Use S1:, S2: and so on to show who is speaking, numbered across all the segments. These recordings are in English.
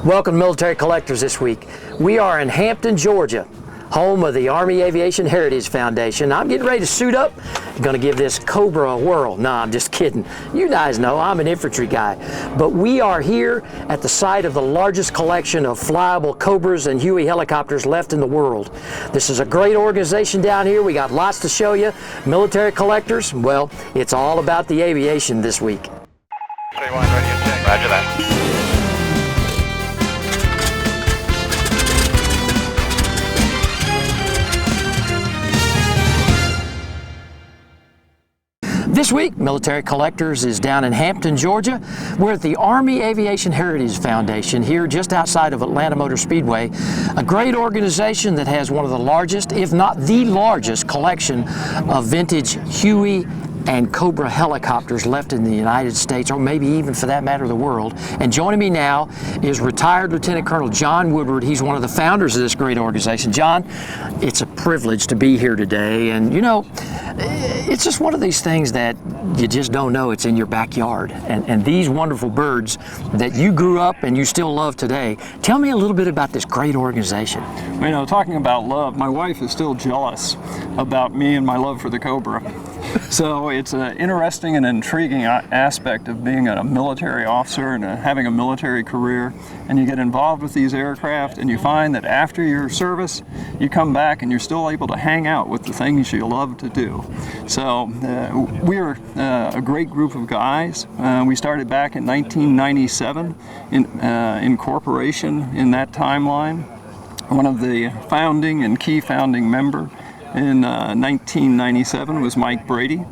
S1: Welcome, Military Collectors, this week. We are in Hampton, Georgia, home of the Army Aviation Heritage Foundation. I'm getting ready to suit up. I'm going to give this Cobra a whirl. No, I'm just kidding. You guys know I'm an infantry guy. But we are here at the site of the largest collection of flyable Cobras and Huey helicopters left in the world. This is a great organization down here. We got lots to show you. Military Collectors, well, it's all about the aviation this week.
S2: Ready and check. Roger that.
S1: This week, Military Collectors is down in Hampton, Georgia. We're at the Army Aviation Heritage Foundation here just outside of Atlanta Motor Speedway, a great organization that has one of the largest, if not the largest, collection of vintage Huey and Cobra helicopters left in the United States, or maybe even for that matter the world. And joining me now is retired Lieutenant Colonel John Woodward. He's one of the founders of this great organization. John, it's a privilege to be here today, and you know, it's just one of these things that you just don't know it's in your backyard. And these wonderful birds that you grew up and you still love today, tell me a little bit about this great organization.
S3: You know, talking about love, my wife is still jealous about me and my love for the Cobra. So it's an interesting and intriguing aspect of being a military officer and having a military career. And you get involved with these aircraft and you find that after your service, you come back and you're still able to hang out with the things you love to do. So we're a great group of guys. We started back in 1997 in corporation in that timeline. One of the founding and key founding member in 1997 was Mike Brady.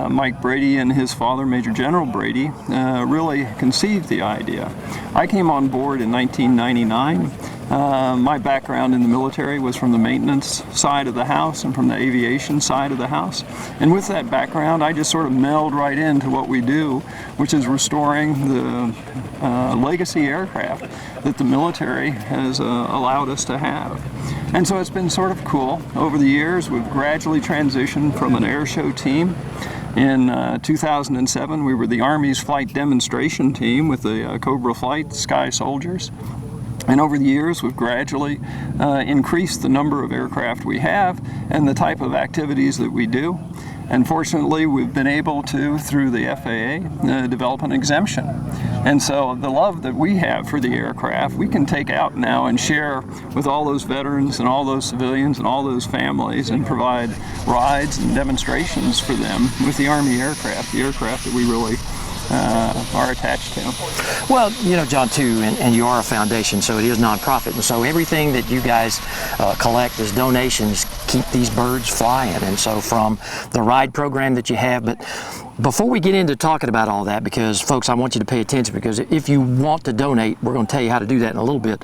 S3: Mike Brady and his father, Major General Brady, really conceived the idea. I came on board in 1999. My background in the military was from the maintenance side of the house and from the aviation side of the house. And with that background, I just sort of meld right into what we do, which is restoring the legacy aircraft that the military has allowed us to have. And so it's been sort of cool. Over the years, we've gradually transitioned from an air show team. In 2007, we were the Army's flight demonstration team with the Cobra Flight Sky Soldiers. And over the years, we've gradually increased the number of aircraft we have and the type of activities that we do. And fortunately, we've been able to, through the FAA, develop an exemption. And so the love that we have for the aircraft, we can take out now and share with all those veterans and all those civilians and all those families and provide rides and demonstrations for them with the Army aircraft, the aircraft that we really are attached to.
S1: Well, you know, John, too, and you are a foundation, so it is nonprofit, and so everything that you guys collect as donations keep these birds flying. And so from the ride program that you have, but before we get into talking about all that, because folks, I want you to pay attention, because if you want to donate, we're going to tell you how to do that in a little bit.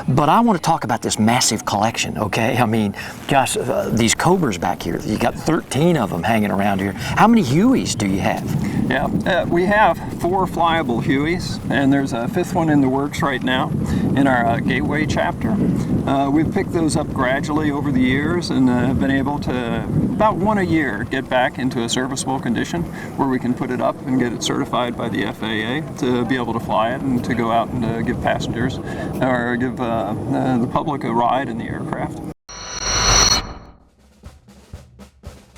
S1: But I want to talk about this massive collection, okay? I mean, gosh, these Cobras back here, you got 13 of them hanging around here. How many Hueys do you have?
S3: Yeah, we have 4 flyable Hueys, and there's a 5th one in the works right now in our Gateway chapter. We've picked those up gradually over the years and have been able to, about 1 a year, get back into a serviceable condition where we can put it up and get it certified by the FAA to be able to fly it and to go out and give passengers or give the public a ride in the aircraft.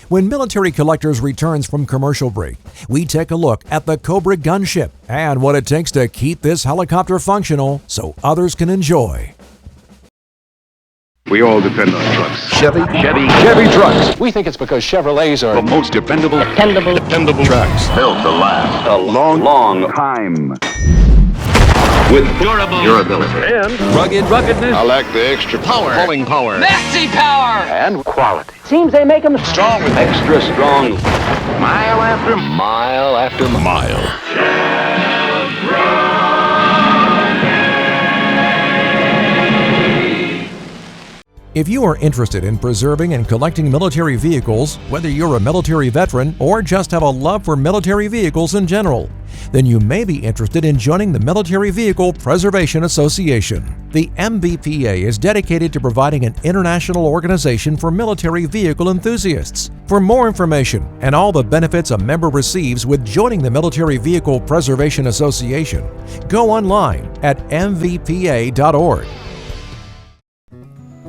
S4: When Military Collectors returns from commercial break, we take a look at the Cobra gunship and what it takes to keep this helicopter functional so others can enjoy.
S5: We all depend on trucks.
S6: Chevy trucks. We think it's because Chevrolets are
S5: The most dependable
S6: trucks.
S5: built to last a long time. With durability
S6: And ruggedness.
S5: I like the extra power.
S6: Pulling power.
S7: Maxi power!
S6: And quality.
S7: Seems they make them
S6: Strong with
S5: Extra strong. Mile after
S6: mile after mile.
S4: If you are interested in preserving and collecting military vehicles, whether you're a military veteran or just have a love for military vehicles in general, then you may be interested in joining the Military Vehicle Preservation Association. The MVPA is dedicated to providing an international organization for military vehicle enthusiasts. For more information and all the benefits a member receives with joining the Military Vehicle Preservation Association, go online at mvpa.org.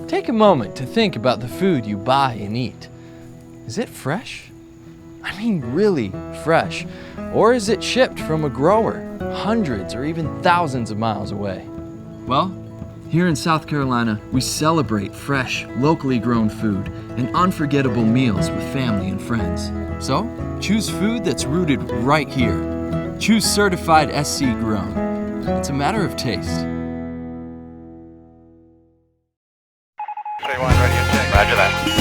S7: Take a moment to think about the food you buy and eat. Is it fresh? I mean really fresh. Or is it shipped from a grower, hundreds or even thousands of miles away? Well, here in South Carolina, we celebrate fresh, locally grown food and unforgettable meals with family and friends. So, choose food that's rooted right here. Choose certified SC grown. It's a matter of taste.
S2: 31, ready and check. Roger that.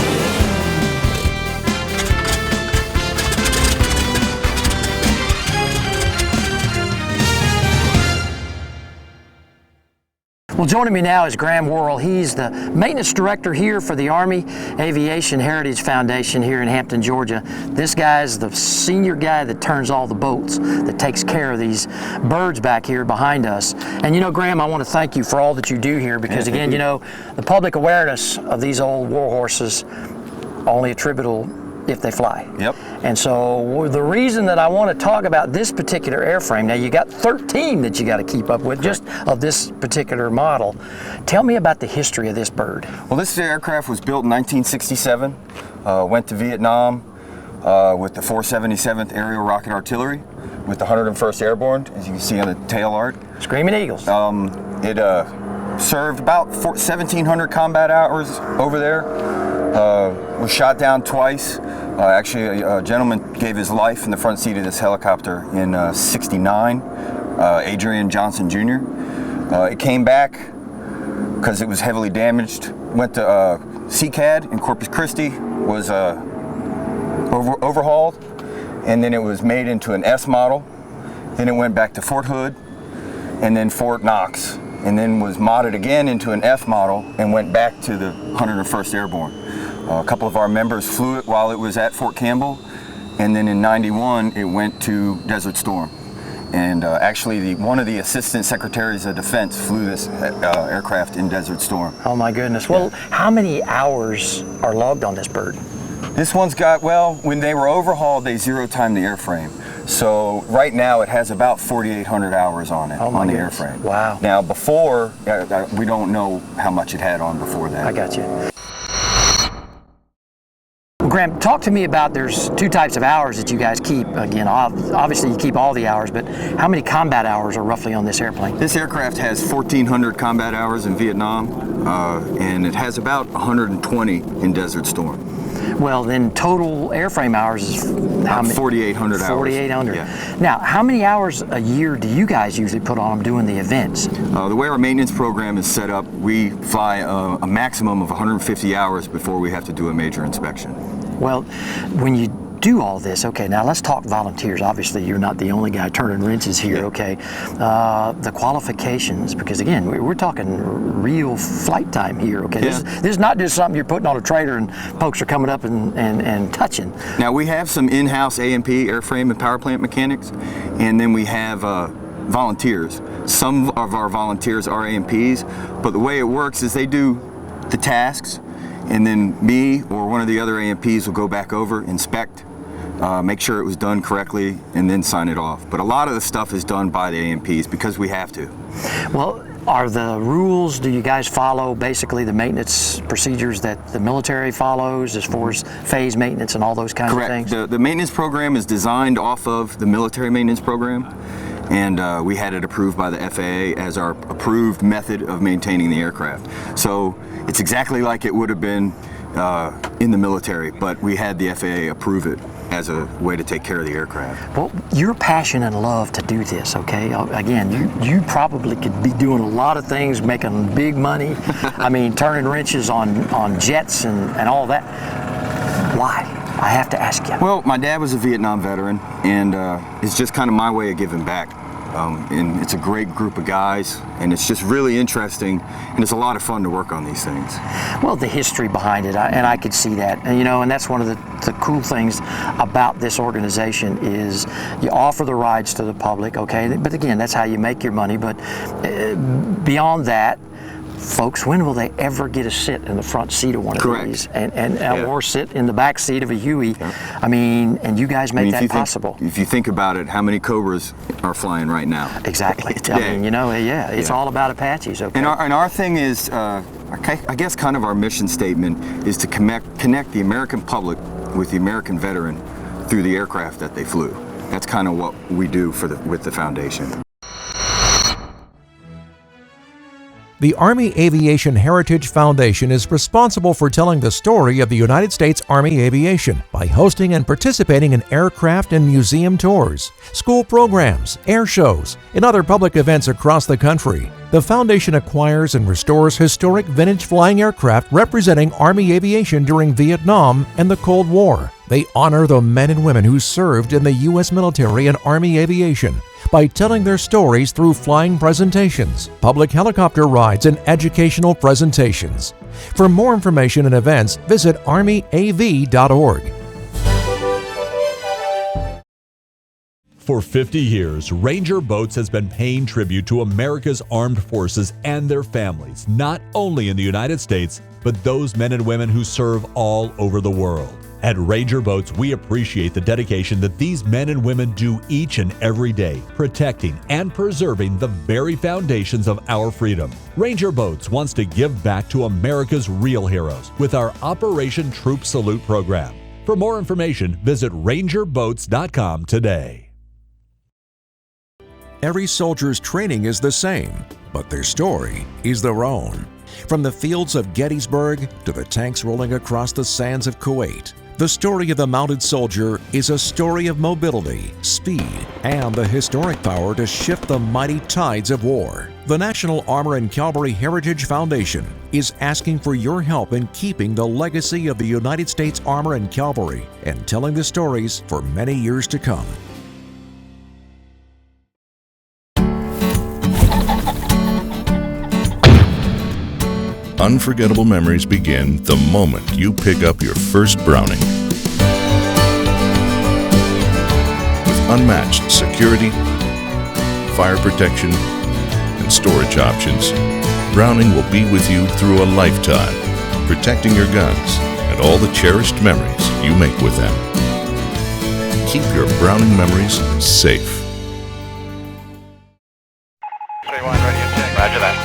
S1: Well, joining me now is Graham Worrell. He's the maintenance director here for the Army Aviation Heritage Foundation here in Hampton, Georgia. This guy's the senior guy that turns all the boats, that takes care of these birds back here behind us. And you know, Graham, I want to thank you for all that you do here because, again, you know, the public awareness of these old war horses only attributable if they fly.
S8: Yep.
S1: And so the reason that I want to talk about this particular airframe, now you got 13 that you got to keep up with just of this particular model. Tell me about the history of this bird.
S8: Well, this aircraft was built in 1967, went to Vietnam with the 477th Aerial Rocket Artillery with the 101st Airborne, as you can see on the tail art.
S1: Screaming Eagles.
S8: It served about 1,700 combat hours over there. Was shot down twice. Actually, a gentleman gave his life in the front seat of this helicopter in '69, Adrian Johnson Jr. It came back because it was heavily damaged. Went to CCAD in Corpus Christi, was overhauled, and then it was made into an S model. Then it went back to Fort Hood, and then Fort Knox, and then was modded again into an F model and went back to the 101st Airborne. A couple of our members flew it while it was at Fort Campbell, and then in '91 it went to Desert Storm. And actually one of the Assistant Secretaries of Defense flew this aircraft in Desert Storm.
S1: Oh my goodness. Well, how many hours are logged on this bird?
S8: This one's got, well, when they were overhauled, they zero-timed the airframe. So right now it has about 4,800 hours on it, on the airframe.
S1: Wow.
S8: Now before, we don't know how much it had on before that.
S1: I got you. Well, Graham, talk to me about, there's two types of hours that you guys keep. Again, obviously you keep all the hours, but how many combat hours are roughly on this airplane?
S8: This aircraft has 1,400 combat hours in Vietnam, and it has about 120 in Desert Storm.
S1: Well, then total airframe hours is how many?
S8: 4,800 hours.
S1: 4,800.
S8: Yeah.
S1: Now, how many hours a year do you guys usually put on them doing the events?
S8: The way our maintenance program is set up, we fly a maximum of 150 hours before we have to do a major inspection.
S1: Well, when you do all this, okay, now let's talk volunteers. Obviously, you're not the only guy turning wrenches here,
S8: Yeah.
S1: okay? The qualifications, because again, we're talking real flight time here, okay?
S8: Yeah.
S1: This is not just something you're putting on a trailer and folks are coming up and touching.
S8: Now, we have some in-house A&P, airframe and power plant mechanics, and then we have volunteers. Some of our volunteers are A&Ps, but the way it works is they do the tasks, and then me or one of the other A&Ps will go back over, inspect, make sure it was done correctly, and then sign it off. But a lot of the stuff is done by the A&Ps because we have to.
S1: Well, are the rules, do you guys follow basically the maintenance procedures that the military follows as far as phase maintenance and all those kinds
S8: Correct.
S1: of things?
S8: The maintenance program is designed off of the military maintenance program, and we had it approved by the FAA as our approved method of maintaining the aircraft. So it's exactly like it would have been in the military, but we had the FAA approve it as a way to take care of the aircraft.
S1: Well, your passion and love to do this, okay? Again, you probably could be doing a lot of things, making big money. I mean, turning wrenches on jets and all that. Why? I have to ask you.
S8: Well, my dad was a Vietnam veteran, and it's just kind of my way of giving back. and it's a great group of guys, and it's just really interesting, and it's a lot of fun to work on these things.
S1: Well, the history behind it, and I could see that, and, and that's one of the cool things about this organization is you offer the rides to the public, okay, but again, that's how you make your money, but beyond that, folks, when will they ever get to sit in the front seat of one of these or sit in the back seat of a Huey? I mean, and you guys make that possible.
S8: If you think about it, how many Cobras are flying right now?
S1: Exactly. I mean, it's all about Apaches. Okay.
S8: And our thing is, I guess kind of our mission statement is to connect the American public with the American veteran through the aircraft that they flew. That's kind of what we do with the foundation.
S4: The Army Aviation Heritage Foundation is responsible for telling the story of the United States Army Aviation by hosting and participating in aircraft and museum tours, school programs, air shows, and other public events across the country. The foundation acquires and restores historic vintage flying aircraft representing Army aviation during Vietnam and the Cold War. They honor the men and women who served in the U.S. military and Army aviation by telling their stories through flying presentations, public helicopter rides, and educational presentations. For more information and events, visit armyav.org.
S9: For 50 years, Ranger Boats has been paying tribute to America's armed forces and their families, not only in the United States, but those men and women who serve all over the world. At Ranger Boats, we appreciate the dedication that these men and women do each and every day, protecting and preserving the very foundations of our freedom. Ranger Boats wants to give back to America's real heroes with our Operation Troop Salute program. For more information, visit rangerboats.com today.
S4: Every soldier's training is the same, but their story is their own. From the fields of Gettysburg to the tanks rolling across the sands of Kuwait, the story of the mounted soldier is a story of mobility, speed, and the historic power to shift the mighty tides of war. The National Armor and Cavalry Heritage Foundation is asking for your help in keeping the legacy of the United States Armor and Cavalry and telling the stories for many years to come.
S10: Unforgettable memories begin the moment you pick up your first Browning. With unmatched security, fire protection, and storage options, Browning will be with you through a lifetime, protecting your guns and all the cherished memories you make with them. Keep your Browning memories safe.
S2: 31, ready to check. Roger that.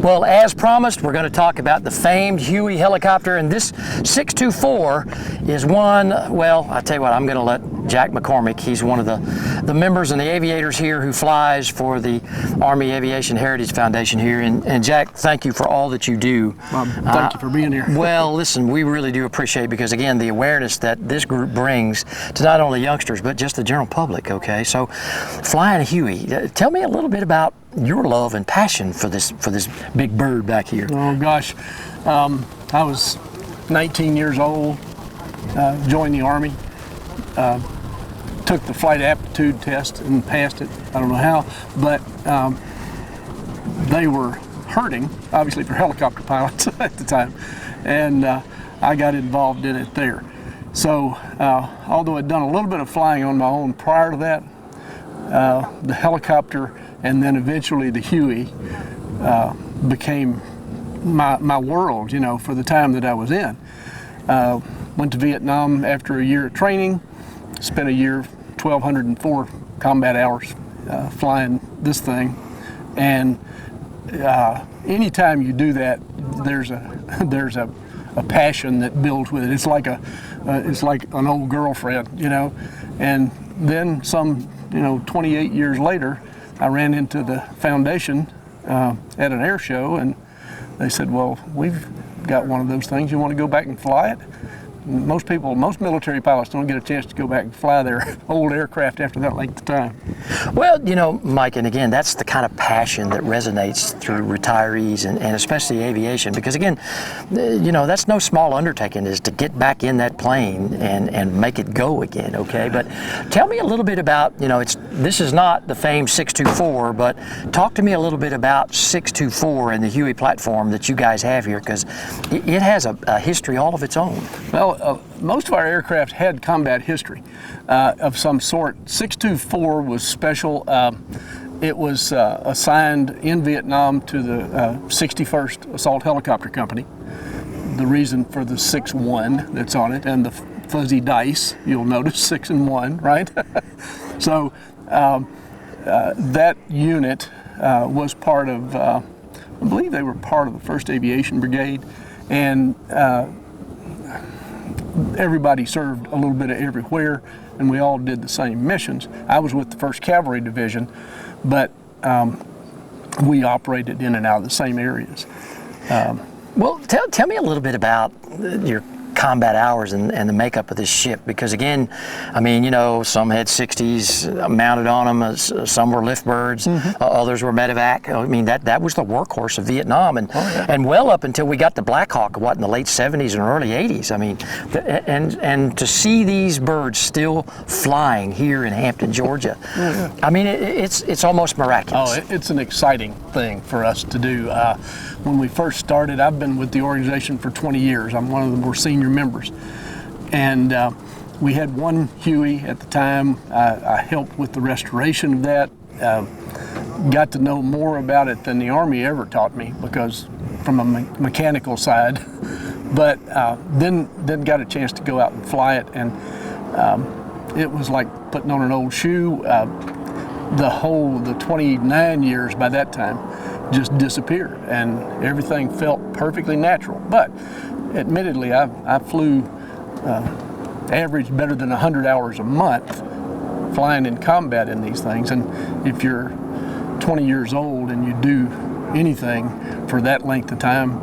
S1: Well, as promised, we're going to talk about the famed Huey helicopter, and this 624 is one, well, I tell you what, I'm going to let Jack McCormick, he's one of the members and the aviators here who flies for the Army Aviation Heritage Foundation here, and Jack, thank you for all that you do.
S11: Thank you for being here.
S1: Well, listen, we really do appreciate it because, again, the awareness that this group brings to not only youngsters, but just the general public, okay? So, flying a Huey, tell me a little bit about your love and passion for this big bird back here.
S11: Oh gosh, I was 19 years old, joined the Army, took the flight aptitude test and passed it. I don't know how, but they were hurting, obviously for helicopter pilots at the time, and I got involved in it there. So although I'd done a little bit of flying on my own prior to that, the helicopter and then eventually the Huey became my world, you know, for the time that I was in. Went to Vietnam after a year of training, spent a year, 1,204 combat hours flying this thing, and anytime you do that, there's a passion that builds with it. It's like an old girlfriend, you know, and then some, 28 years later, I ran into the foundation at an air show, and they said, well, we've got one of those things. You want to go back and fly it? most military pilots don't get a chance to go back and fly their old aircraft after that length of time.
S1: Well, you know, Mike, and again, that's the kind of passion that resonates through retirees and especially aviation, because again, you know, that's no small undertaking, is to get back in that plane and make it go again, okay? But tell me a little bit about, you know, this is not the famed 624, but talk to me a little bit about 624 and the Huey platform that you guys have here, because it has a history all of its own.
S11: Well, most of our aircraft had combat history of some sort. 624 was special. It was assigned in Vietnam to the 61st Assault Helicopter Company. The reason for the 6-1 that's on it, and the fuzzy dice, you'll notice 6 and 1, right? So that unit was part of, I believe they were part of the 1st Aviation Brigade, and everybody served a little bit of everywhere, and we all did the same missions. I was with the 1st Cavalry Division, but we operated in and out of the same areas.
S1: Well, tell me a little bit about your combat hours and the makeup of this ship, because again, I mean, you know, some had 60s mounted on them, some were lift birds, others were medevac. I mean, that was the workhorse of Vietnam, and well up until we got the Black Hawk, what, in the late 70s and early 80s. I mean, and to see these birds still flying here in Hampton, Georgia, I mean, it's almost miraculous.
S11: Oh, it's an exciting thing for us to do. When we first started, I've been with the organization for 20 years. I'm one of the more senior members. And we had one Huey at the time. I helped with the restoration of that. Got to know more about it than the Army ever taught me, because from a mechanical side. But then got a chance to go out and fly it, and it was like putting on an old shoe. The 29 years by that time just disappeared, and everything felt perfectly natural. But admittedly, I flew average better than 100 hours a month flying in combat in these things. And if you're 20 years old and you do anything for that length of time,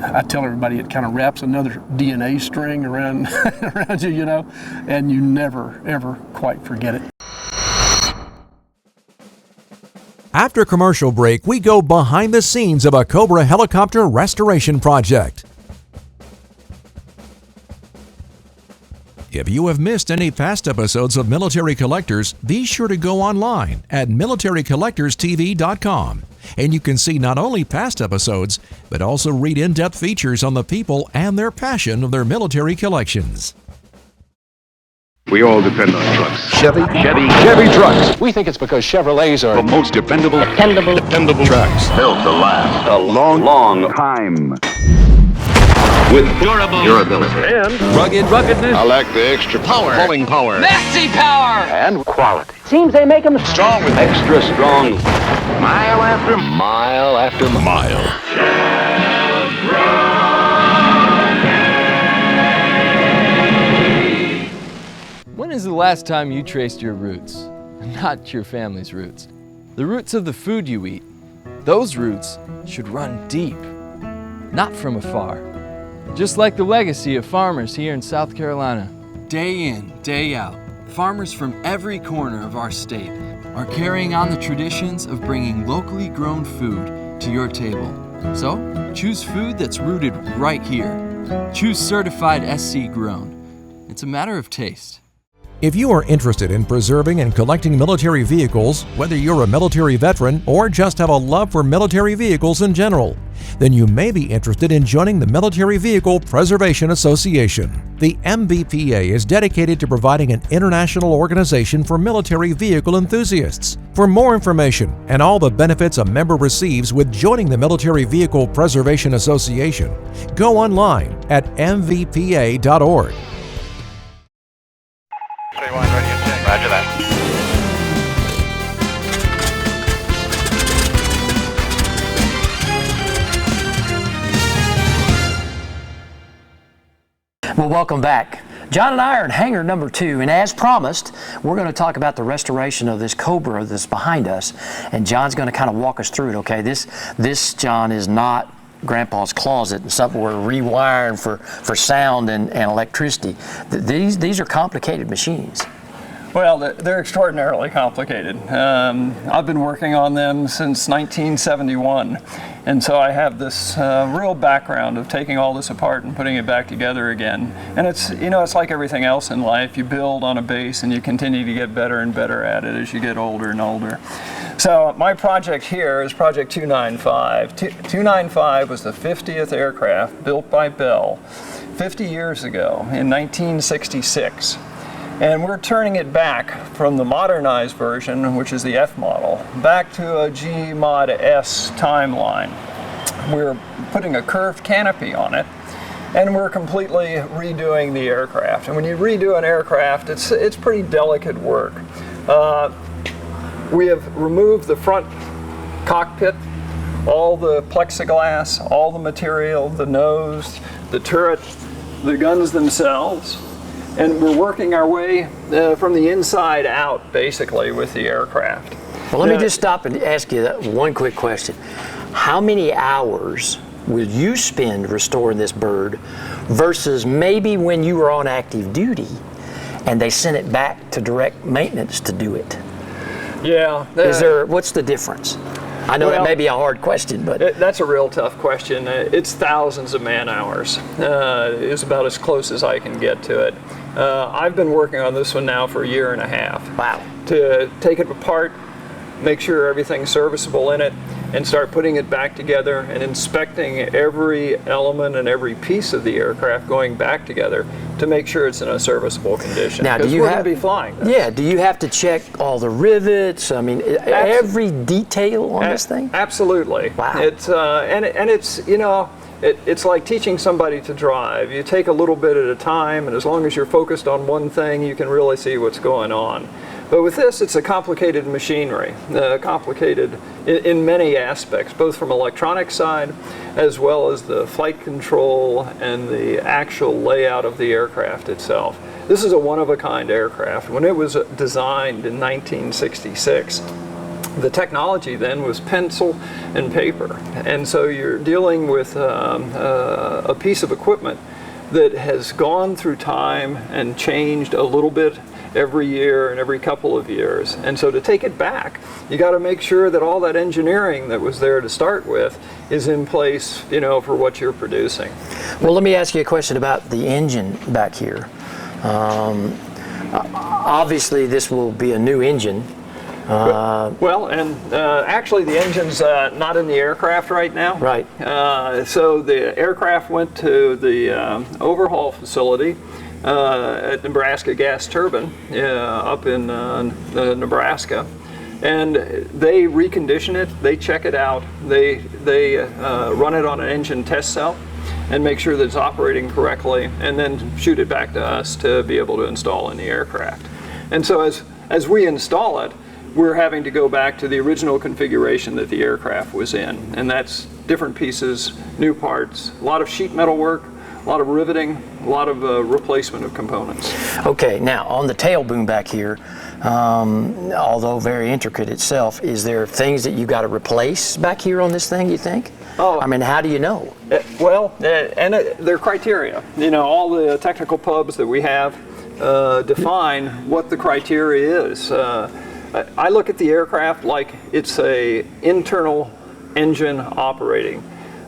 S11: I tell everybody it kind of wraps another DNA string around around you, you know, and you never ever quite forget it.
S4: After commercial break, we go behind the scenes of a Cobra helicopter restoration project. If you have missed any past episodes of Military Collectors, be sure to go online at militarycollectorstv.com, and you can see not only past episodes, but also read in-depth features on the people and their passion of their military collections.
S5: We all depend on trucks.
S6: Chevy trucks. We think it's because Chevrolets are
S5: The most dependable trucks.
S8: Built to last
S5: A long time. With durability.
S2: And
S5: Ruggedness. I like the extra power. Pulling power.
S7: Nasty power!
S6: and quality.
S5: Seems they make them strong with extra strong. Mile after mile.
S7: When is the last time you traced your roots? Not your family's roots. The roots of the food you eat. Those roots should run deep, not from afar. Just like the legacy of farmers here in South Carolina. Day in, day out, farmers from every corner of our state are carrying on the traditions of bringing locally grown food to your table. So, choose food that's rooted right here. Choose certified SC grown. It's a matter of taste.
S4: If you are interested in preserving and collecting military vehicles, whether you're a military veteran or just have a love for military vehicles in general, then you may be interested in joining the Military Vehicle Preservation Association. The MVPA is dedicated to providing an international organization for military vehicle enthusiasts. For more information and all the benefits a member receives with joining the Military Vehicle Preservation Association, go online at mvpa.org.
S2: 31 ready to check. Roger that.
S1: Well, welcome back. John and I are in hangar number 2, and as promised, we're going to talk about the restoration of this Cobra that's behind us, and John's going to kind of walk us through it, okay? This John, is not Grandpa's closet and something we're rewiring for sound and electricity. These are complicated machines.
S3: Well, they're extraordinarily complicated. I've been working on them since 1971, and so I have this real background of taking all this apart and putting it back together again. And it's, you know, it's like everything else in life. You build on a base and you continue to get better and better at it as you get older and older. So my project here is Project 295. 295 was the 50th aircraft built by Bell 50 years ago in 1966. And we're turning it back from the modernized version, which is the F model, back to a G Mod S timeline. We're putting a curved canopy on it, and we're completely redoing the aircraft. And when you redo an aircraft, it's pretty delicate work. We have removed the front cockpit, all the plexiglass, all the material, the nose, the turret, the guns themselves. And we're working our way from the inside out, basically, with the aircraft.
S1: Well, let me just stop and ask you that one quick question. How many hours will you spend restoring this bird versus maybe when you were on active duty and they sent it back to direct maintenance to do it?
S3: Yeah.
S1: What's the difference? I know that may be a hard question, but
S3: that's a real tough question. It's thousands of man hours. Is about as close as I can get to it. I've been working on this one now for 1.5 years.
S1: Wow.
S3: To take it apart, make sure everything's serviceable in it, and start putting it back together and inspecting every element and every piece of the aircraft going back together to make sure it's in a serviceable condition.
S1: Now, do you
S3: have to be flying this.
S1: Yeah, do you have to check all the rivets? I mean, every detail on this thing?
S3: Absolutely.
S1: Wow.
S3: It's and it's, you know, it's like teaching somebody to drive. You take a little bit at a time, and as long as you're focused on one thing, you can really see what's going on. But with this, it's a complicated machinery, complicated in many aspects, both from electronic side as well as the flight control and the actual layout of the aircraft itself. This is a one-of-a-kind aircraft. When it was designed in 1966, the technology then was pencil and paper. And so you're dealing with a piece of equipment that has gone through time and changed a little bit every year and every couple of years. And so to take it back, you got to make sure that all that engineering that was there to start with is in place, you know, for what you're producing.
S1: Well, let me ask you a question about the engine back here. Obviously, this will be a new engine.
S3: Actually the engine's not in the aircraft right now.
S1: Right.
S3: So the aircraft went to the overhaul facility at Nebraska Gas Turbine up in Nebraska, and they recondition it, they check it out, they run it on an engine test cell and make sure that it's operating correctly, and then shoot it back to us to be able to install in the aircraft. And so as we install it, we're having to go back to the original configuration that the aircraft was in, and that's different pieces, new parts, a lot of sheet metal work, a lot of riveting, a lot of replacement of components.
S1: Okay, now on the tail boom back here, although very intricate itself, is there things that you got to replace back here on this thing, you think?
S3: Oh,
S1: I mean, how do you know?
S3: There are criteria. You know, all the technical pubs that we have define what the criteria is. I look at the aircraft like it's a internal engine operating.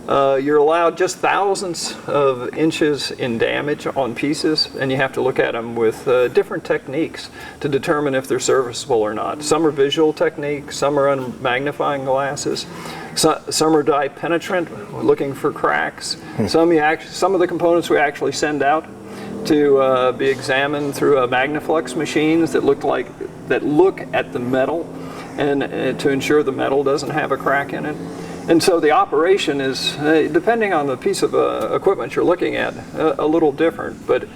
S3: You're allowed just thousands of inches in damage on pieces, and you have to look at them with different techniques to determine if they're serviceable or not. Some are visual techniques, some are on magnifying glasses, some are dye penetrant, looking for cracks. Some of the components we actually send out to be examined through Magnaflux machines that look at the metal and to ensure the metal doesn't have a crack in it. And so the operation is, depending on the piece of equipment you're looking at, a little different. But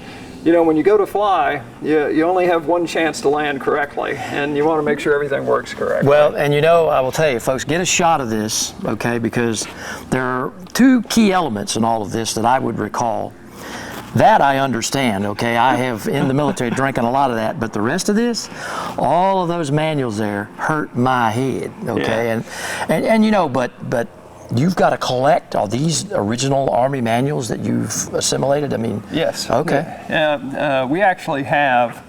S3: you know, when you go to fly, you only have one chance to land correctly, and you want to make sure everything works correctly.
S1: Well, and you know, I will tell you, folks, get a shot of this, okay, because there are two key elements in all of this that I would recall. That I understand, okay? I have in the military drinking a lot of that, but the rest of this, all of those manuals there hurt my head, okay? Yeah. And you know, but you've got to collect all these original Army manuals that you've assimilated? I mean,
S3: yes.
S1: Okay.
S3: We actually have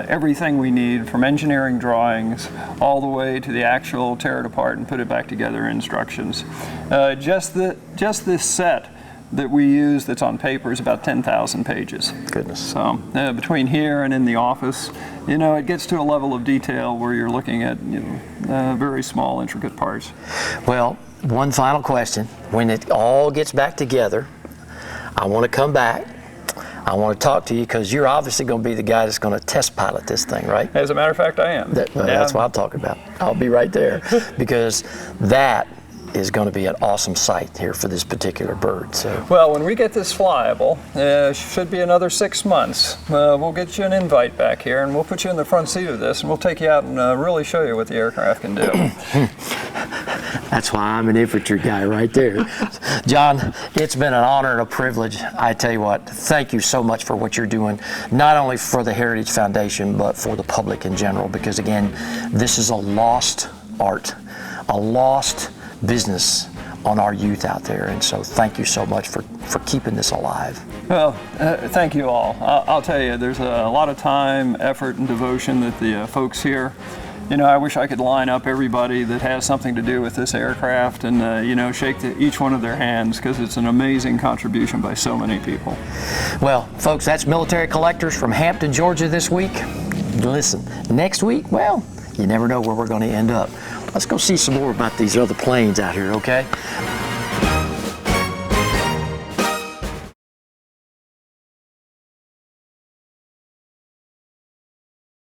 S3: everything we need, from engineering drawings all the way to the actual tear it apart and put it back together instructions. Just this set that we use that's on paper is about 10,000 pages.
S1: Goodness.
S3: So between here and in the office, it gets to a level of detail where you're looking at very small, intricate parts.
S1: Well, one final question. When it all gets back together, I want to come back. I want to talk to you because you're obviously going to be the guy that's going to test pilot this thing, right?
S3: As a matter of fact, I am.
S1: That's what I'm talking about. I'll be right there because that is going to be an awesome sight here for this particular bird. So,
S3: well, when we get this flyable, should be another 6 months, we'll get you an invite back here and we'll put you in the front seat of this and we'll take you out and really show you what the aircraft can do.
S1: That's why I'm an infantry guy right there. John, it's been an honor and a privilege. I tell you what, thank you so much for what you're doing, not only for the Heritage Foundation, but for the public in general, because again, this is a lost art, a lost business on our youth out there, and so thank you so much for keeping this alive.
S3: Well, thank you all. I'll tell you, there's a lot of time, effort, and devotion that the folks here, I wish I could line up everybody that has something to do with this aircraft and, shake each one of their hands, because it's an amazing contribution by so many people.
S1: Well, folks, that's Military Collectors from Hampton, Georgia this week. Listen, next week, well, you never know where we're going to end up. Let's go see some more about these other planes out here, okay?